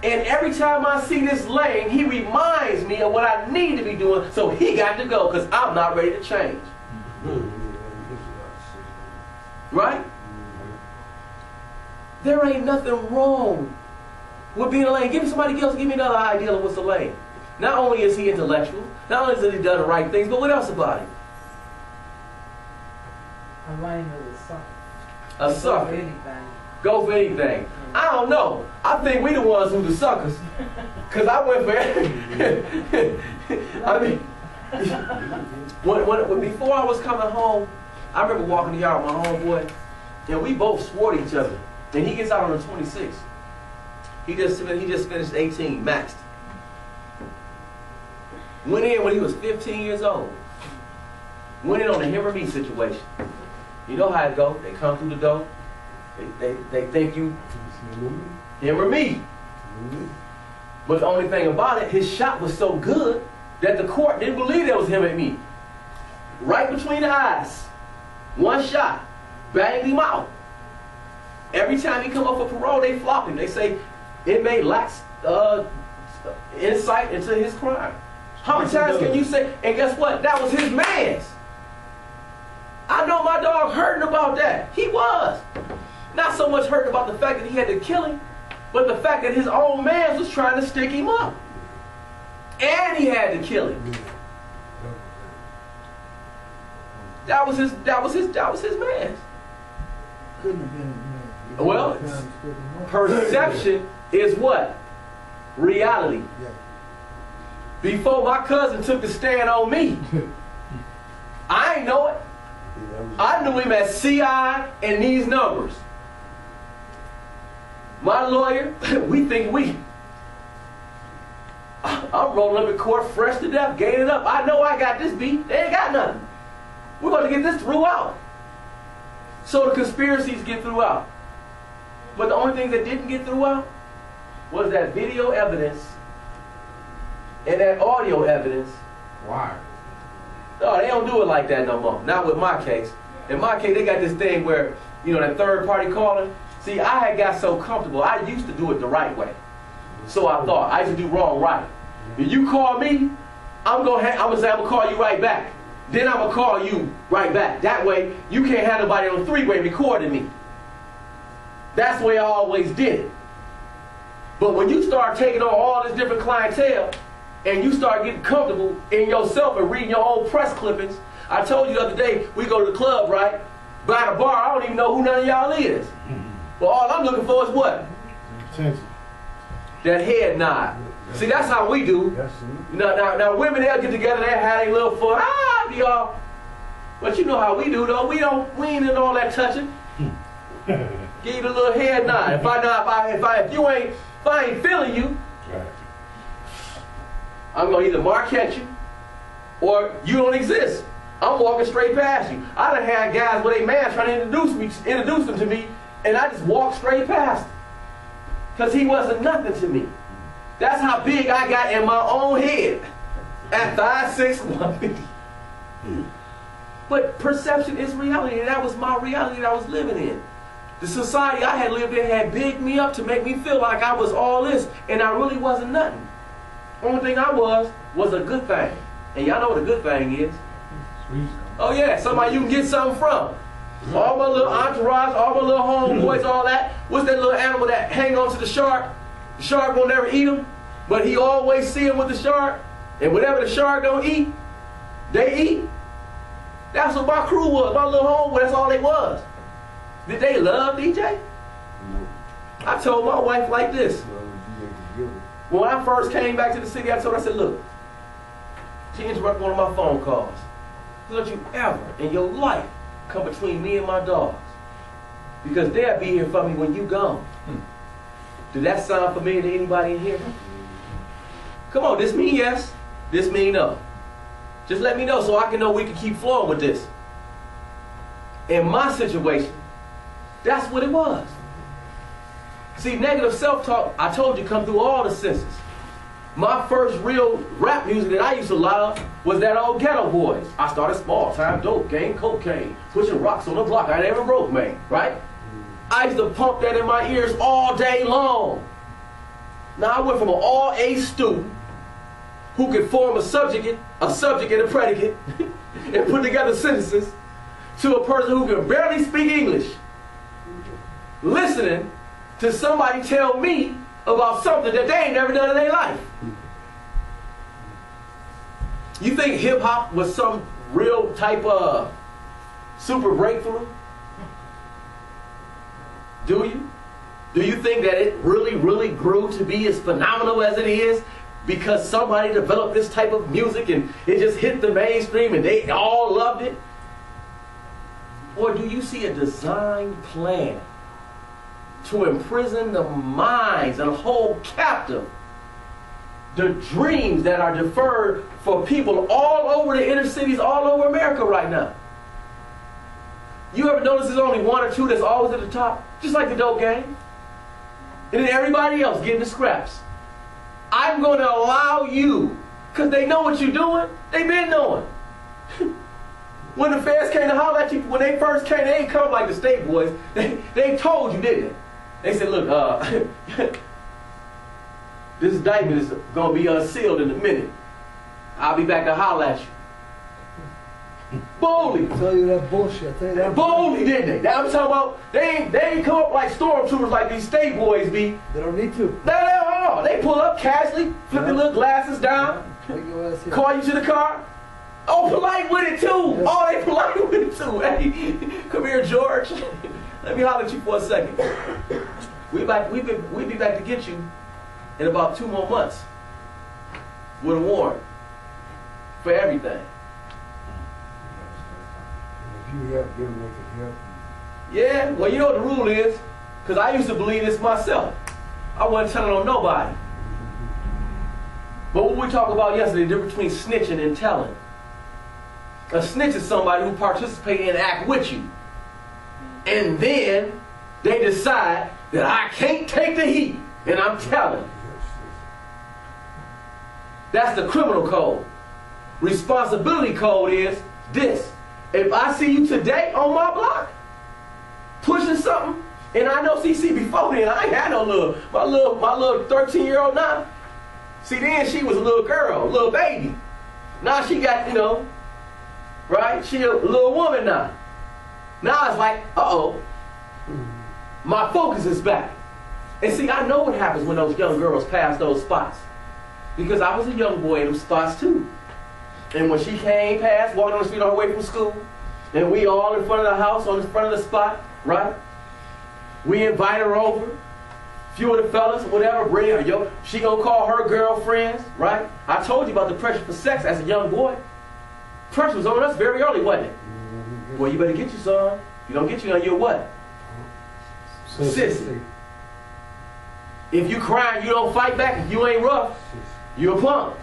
And every time I see this lane, he reminds me of what I need to be doing, so he got to go because I'm not ready to change. Right? There ain't nothing wrong with being a lane. Give me somebody else, give me another idea of what's a lane. Not only is he intellectual, not only has he done the right things, but what else about him? A lane is a sucker. A sucker. Go for anything. I don't know. I think we the ones who the suckers. Because I went for everything. I mean, when before I was coming home, I remember walking the yard with my homeboy, and we both swore to each other. And he gets out on the 26th. He just finished 18, maxed. Went in when he was 15 years old. Went in on a him or me situation. You know how it go. They come through the door. They think you him or me. But the only thing about it, his shot was so good that the court didn't believe it was him and me. Right between the eyes. One shot. Banged him out. Every time he come up for parole, they flop him. They say inmate lacks insight into his crime. How many times can you say, and guess what? That was his man's. I know my dog hurting about that. He was. Not so much hurting about the fact that he had to kill him, but the fact that his own man was trying to stick him up. And he had to kill him. That was his man. Well, perception is what? Reality. Before my cousin took the stand on me, I ain't know it. I knew him as CI and these numbers. My lawyer, I'm rolling up in court fresh to death, gaining up. I know I got this beat. They ain't got nothing. We're going to get this throughout. So the conspiracies get throughout. But the only thing that didn't get throughout was that video evidence and that audio evidence. Why? No, they don't do it like that no more. Not with my case. In my case, they got this thing where, you know, that third party calling. See, I had got so comfortable. I used to do it the right way. So I thought. I used to do wrong right. If you call me, I'm gonna say I'm gonna call you right back. Then I'm gonna call you right back. That way, you can't have nobody on three-way recording me. That's the way I always did it. But when you start taking on all this different clientele, and you start getting comfortable in yourself and reading your own press clippings. I told you the other day, we go to the club, right? By the bar, I don't even know who none of y'all is. But all I'm looking for is what? Attention. That head nod. See, that's how we do. Now women, they'll get together, they'll have a little fun. Be all. But you know how we do, though. We ain't in all that touching. Give you the little head nod. If I ain't feeling you, right, I'm going to either mark at you or you don't exist. I'm walking straight past you. I done had guys with a man trying to introduce them to me, and I just walked straight past him. Because he wasn't nothing to me. That's how big I got in my own head at 5'6", 150. But perception is reality, and that was my reality that I was living in. The society I had lived in had bigged me up to make me feel like I was all this, and I really wasn't nothing. Only thing I was a good thing. And y'all know what a good thing is. Oh yeah, somebody you can get something from. All my little entourage, all my little homeboys, all that. What's that little animal that hang on to the shark? The shark will never eat him, but he always see him with the shark. And whatever the shark don't eat, they eat. That's what my crew was. My little homeboy, that's all they was. Did they love DJ? No. I told my wife like this. When I first came back to the city, I told her, I said, look, she interrupted one of my phone calls. Don't you ever in your life come between me and my dogs. Because they'll be here for me when you gone. Does that sound familiar to anybody in here? Come on, this mean yes, this mean no. Just let me know so I can know we can keep flowing with this. In my situation, that's what it was. See, negative self-talk, I told you, come through all the senses. My first real rap music that I used to love was that old Ghetto Boys. I started small time, dope, gang, cocaine, pushing rocks on the block. I never broke, man, right? I used to pump that in my ears all day long. Now I went from an all-A student who could form a subject and a predicate and put together sentences to a person who can barely speak English, listening to somebody tell me about something that they ain't never done in their life. You think hip-hop was some real type of super breakthrough? Do you? Do you think that it really, really grew to be as phenomenal as it is because somebody developed this type of music and it just hit the mainstream and they all loved it? Or do you see a design plan to imprison the minds and hold captive the dreams that are deferred for people all over the inner cities, all over America right now? You ever notice there's only one or two that's always at the top? Just like the dope game. And then everybody else getting the scraps. I'm going to allow you, because they know what you're doing. They've been knowing. When the feds came to holler at you, when they first came, they ain't come like the state boys. They told you, didn't they? They said, look, this indictment is going to be unsealed in a minute. I'll be back to holler at you. Boldly. Tell you that bullshit. Boldly, didn't they? That I'm talking about. They ain't come up like stormtroopers like these state boys be. They don't need to. They pull up casually, flip their little glasses down, call you to the car. Oh, polite with it too. Yes. Oh, they polite with it too. Hey, come here, George. Let me holler at you for a second. We'll be back to get you in about 2 more months with a warrant for everything. If you help them, they can help you. Yeah, well, you know what the rule is, because I used to believe this myself. I wasn't telling on nobody. But what we talked about yesterday, the difference between snitching and telling. A snitch is somebody who participates in an act with you. And then they decide that I can't take the heat, and I'm telling. That's the criminal code. Responsibility code is this. If I see you today on my block, pushing something, and I know CC before then, I ain't had no my little 13-year-old now. See, then she was a little girl, a little baby. Now she got, right? She a little woman now. Now it's like, uh-oh, my focus is back. And see, I know what happens when those young girls pass those spots. Because I was a young boy in them spots too. And when she came past, walking on the street on her way from school, and we all in front of the house, on the front of the spot, right? We invite her over. Few of the fellas, whatever, bring her. She gonna call her girlfriends, right? I told you about the pressure for sex as a young boy. Pressure was on us very early, wasn't it? Well, you better get you some. If you don't get you none, you're what? Sissy. If you crying, you don't fight back. If you ain't rough, you're a punk.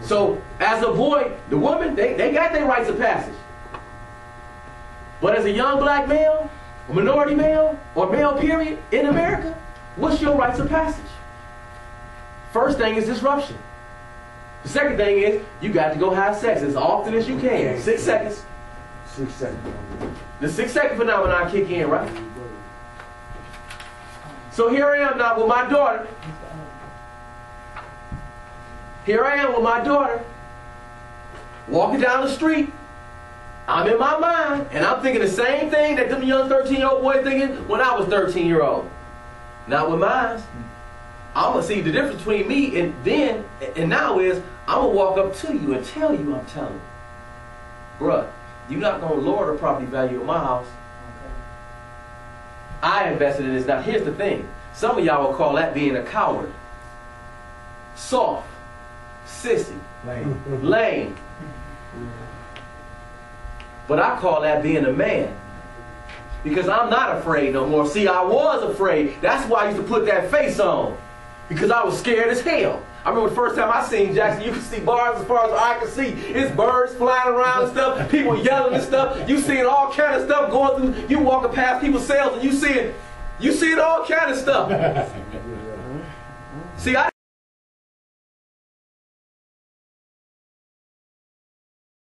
So, as a boy, the woman, they got their rites of passage. But as a young black male, a minority male, or male period, in America, what's your rites of passage? First thing is disruption. The second thing is, you got to go have sex as often as you can. 6 seconds. 6 seconds. The 6-second phenomenon kick in, right? So here I am now with my daughter. Here I am with my daughter, walking down the street. I'm in my mind, and I'm thinking the same thing that them young 13-year-old boys thinking when I was 13-year-old. Not with mine. I'm going to see the difference between me and now is I'm going to walk up to you and tell you I'm telling you. Bruh, you're not going to lower the property value of my house. Okay. I invested in this. Now, here's the thing. Some of y'all will call that being a coward. Soft. Sissy. Lame. But I call that being a man. Because I'm not afraid no more. See, I was afraid. That's why I used to put that face on. Because I was scared as hell. I remember the first time I seen Jackson, you could see bars as far as I could see. It's birds flying around and stuff, people yelling and stuff. You seeing all kind of stuff going through. You walking past people's cells and you seeing all kind of stuff. See,